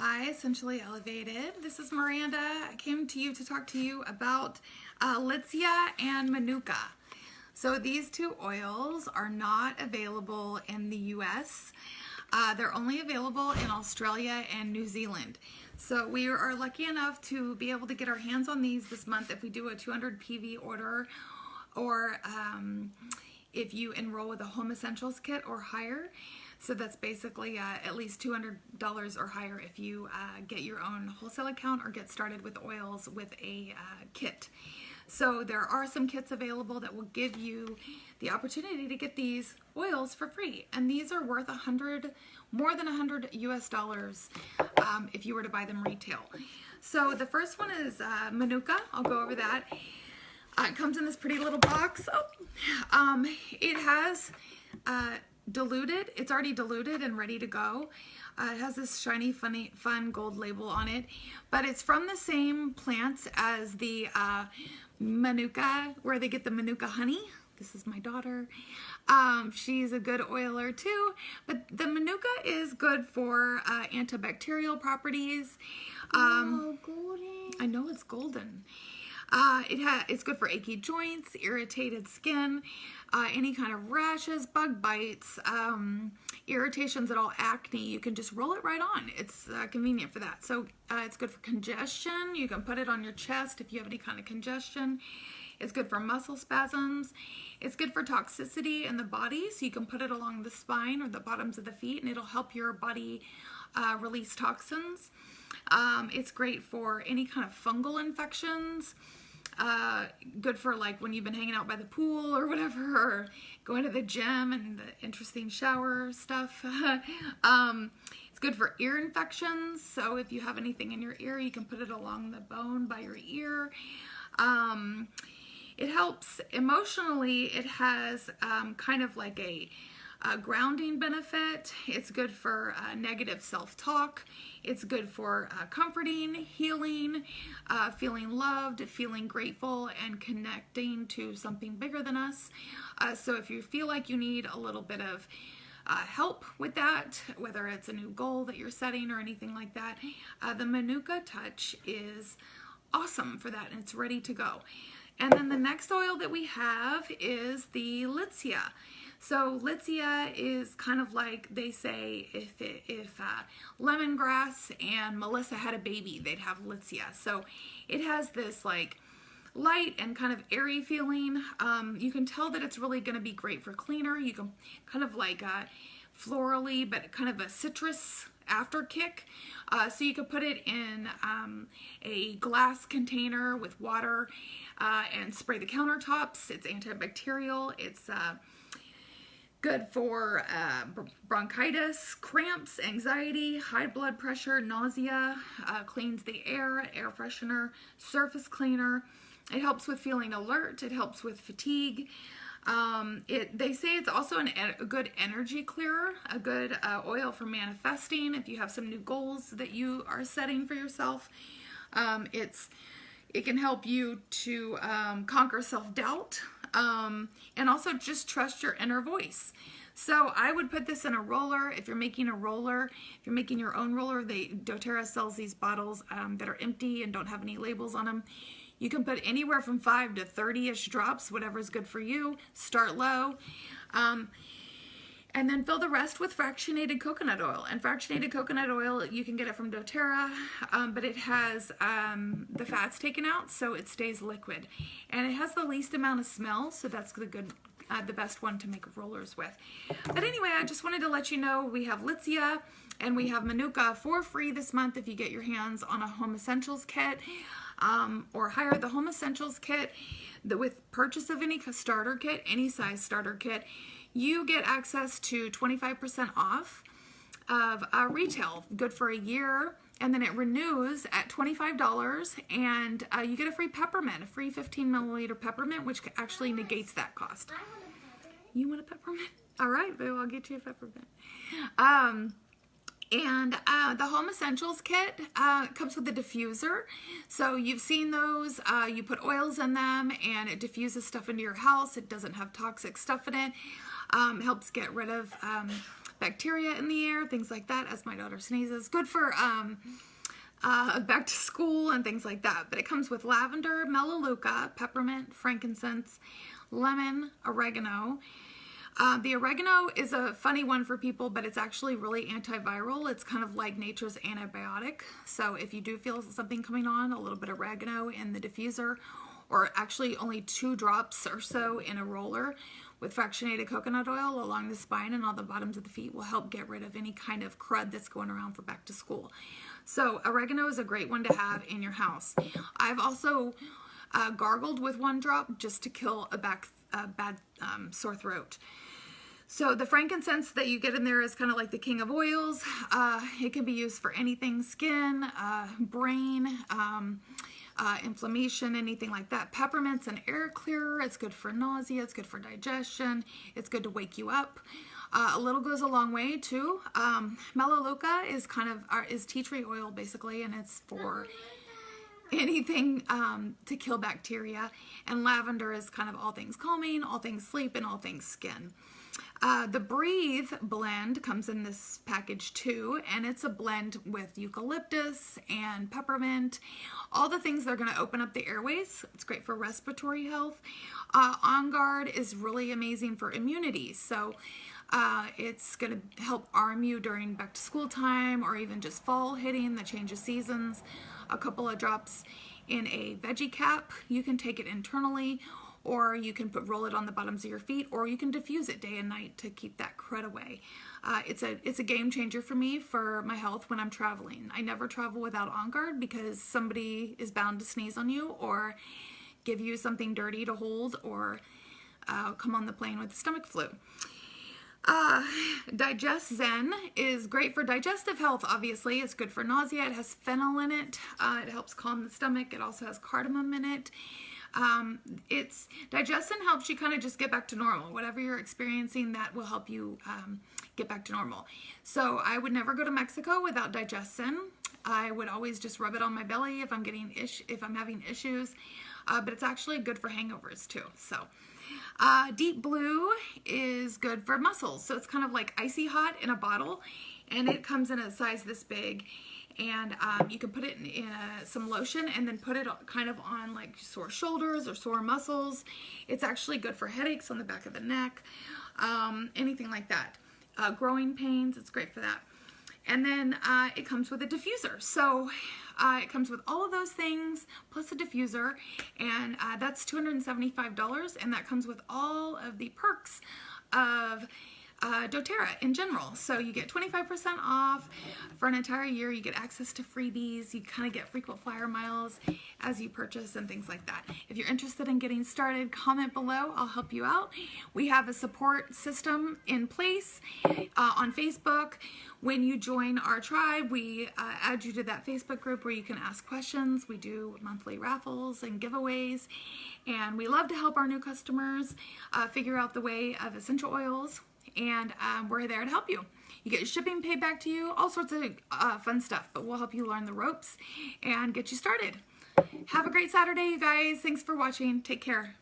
Hi, Essentially Elevated. This is Miranda. I came to you to talk to you about Listea and Manuka. So these two oils are not available in the US. They're only available in Australia and New Zealand. So we are lucky enough to be able to get our hands on these this month if we do a 200 PV order, or if you enroll with a Home Essentials kit or higher. So that's basically at least $200 or higher if you get your own wholesale account or get started with oils with a kit. So there are some kits available that will give you the opportunity to get these oils for free. And these are worth more than $100 US if you were to buy them retail. So the first one is Manuka. I'll go over that. It comes in this pretty little box. It has diluted. It's already diluted and ready to go. It has this shiny, fun gold label on it, but it's from the same plants as the Manuka, where they get the Manuka honey. This is my daughter. She's a good oiler too, but the Manuka is good for antibacterial properties. Golden. I know it's golden. It's good for achy joints, irritated skin, any kind of rashes, bug bites, irritations at all, acne. You can just roll it right on. It's convenient for that. So it's good for congestion. You can put it on your chest if you have any kind of congestion. It's good for muscle spasms. It's good for toxicity in the body. So you can put it along the spine or the bottoms of the feet, and it'll help your body release toxins. It's great for any kind of fungal infections. Good for like when you've been hanging out by the pool or whatever, or going to the gym and the interesting shower stuff. It's good for ear infections. So if you have anything in your ear, you can put it along the bone by your ear. It helps emotionally. It has kind of like a grounding benefit. It's good for negative self-talk. It's good for comforting, healing, feeling loved, feeling grateful, and connecting to something bigger than us. So if you feel like you need a little bit of help with that, whether it's a new goal that you're setting or anything like that, the Manuka Touch is awesome for that, and it's ready to go. And then the next oil that we have is the Listea. So Listea is kind of like, they say, if lemongrass and Melissa had a baby, they'd have Listea. So it has this like light and kind of airy feeling. You can tell that it's really going to be great for cleaner. You can kind of like florally, but kind of a citrus after kick. So you could put it in a glass container with water and spray the countertops. It's antibacterial. It's good for bronchitis, cramps, anxiety, high blood pressure, nausea, cleans the air freshener, surface cleaner. It helps with feeling alert. It helps with fatigue. They say it's also a good energy clearer, a good oil for manifesting if you have some new goals that you are setting for yourself. It can help you to conquer self-doubt, and also just trust your inner voice. So I would put this in a roller. If you're making a roller, if you're making your own roller, dōTERRA sells these bottles that are empty and don't have any labels on them. You can put anywhere from 5 to 30-ish drops, whatever's good for you. Start low. And then fill the rest with fractionated coconut oil. And fractionated coconut oil, you can get it from dōTERRA, but it has the fats taken out, so it stays liquid. And it has the least amount of smell, so that's the best one to make rollers with. But anyway, I just wanted to let you know we have Listea and we have Manuka for free this month if you get your hands on a Home Essentials kit, or hire the Home Essentials kit. With purchase of any starter kit, any size starter kit, you get access to 25% off of retail, good for a year, and then it renews at $25, and you get a free peppermint, a free 15 milliliter peppermint, which actually negates that cost. You want a peppermint? All right, boo, I'll get you a peppermint. And the Home Essentials kit comes with a diffuser. So you've seen those. You put oils in them and it diffuses stuff into your house. It doesn't have toxic stuff in it. Helps get rid of bacteria in the air, things like that, as my daughter sneezes. Good for back to school and things like that. But it comes with lavender, melaleuca, peppermint, frankincense, lemon, oregano. The oregano is a funny one for people, but it's actually really antiviral. It's kind of like nature's antibiotic. So if you do feel something coming on, a little bit of oregano in the diffuser, or actually only 2 drops or so in a roller with fractionated coconut oil along the spine and all the bottoms of the feet will help get rid of any kind of crud that's going around for back to school. So oregano is a great one to have in your house. I've also gargled with 1 drop just to kill a bad sore throat. So the frankincense that you get in there is kind of like the king of oils. It can be used for anything, skin, brain, inflammation, anything like that. Peppermint's an air clearer. It's good for nausea. It's good for digestion. It's good to wake you up. A little goes a long way too. Melaleuca is is tea tree oil basically, and it's for anything to kill bacteria. And lavender is kind of all things calming, all things sleep, and all things skin. The Breathe blend comes in this package too, and it's a blend with eucalyptus and peppermint, all the things that are going to open up the airways. It's great for respiratory health. On Guard is really amazing for immunity, so it's going to help arm you during back to school time or even just fall hitting, the change of seasons. A couple of drops in a veggie cap. You can take it internally, or you can roll it on the bottoms of your feet, or you can diffuse it day and night to keep that crud away. It's a game changer for me for my health when I'm traveling. I never travel without On Guard because somebody is bound to sneeze on you or give you something dirty to hold, or come on the plane with stomach flu. Digest Zen is great for digestive health, obviously. It's good for nausea. It has fennel in it. It helps calm the stomach. It also has cardamom in it. Digestion helps you kind of just get back to normal. Whatever you're experiencing, that will help you get back to normal. So I would never go to Mexico without Digestion. I would always just rub it on my belly if I'm having issues. But it's actually good for hangovers too. So Deep Blue is good for muscles. So it's kind of like icy hot in a bottle, and it comes in a size this big. And you can put it in some lotion and then put it kind of on like sore shoulders or sore muscles. It's actually good for headaches on the back of the neck, anything like that. Growing pains, it's great for that. And then it comes with a diffuser. So it comes with all of those things plus a diffuser, and that's $275, and that comes with all of the perks of dōTERRA in general. So you get 25% off for an entire year. You get access to freebies. You kind of get frequent flyer miles as you purchase and things like that. If you're interested in getting started, comment below. I'll help you out. We have a support system in place on Facebook. When you join our tribe, we add you to that Facebook group where you can ask questions. We do monthly raffles and giveaways, and we love to help our new customers figure out the way of essential oils. And we're there to help you. You get your shipping paid back to you, all sorts of fun stuff, but we'll help you learn the ropes and get you started. Have a great Saturday, you guys. Thanks for watching. Take care.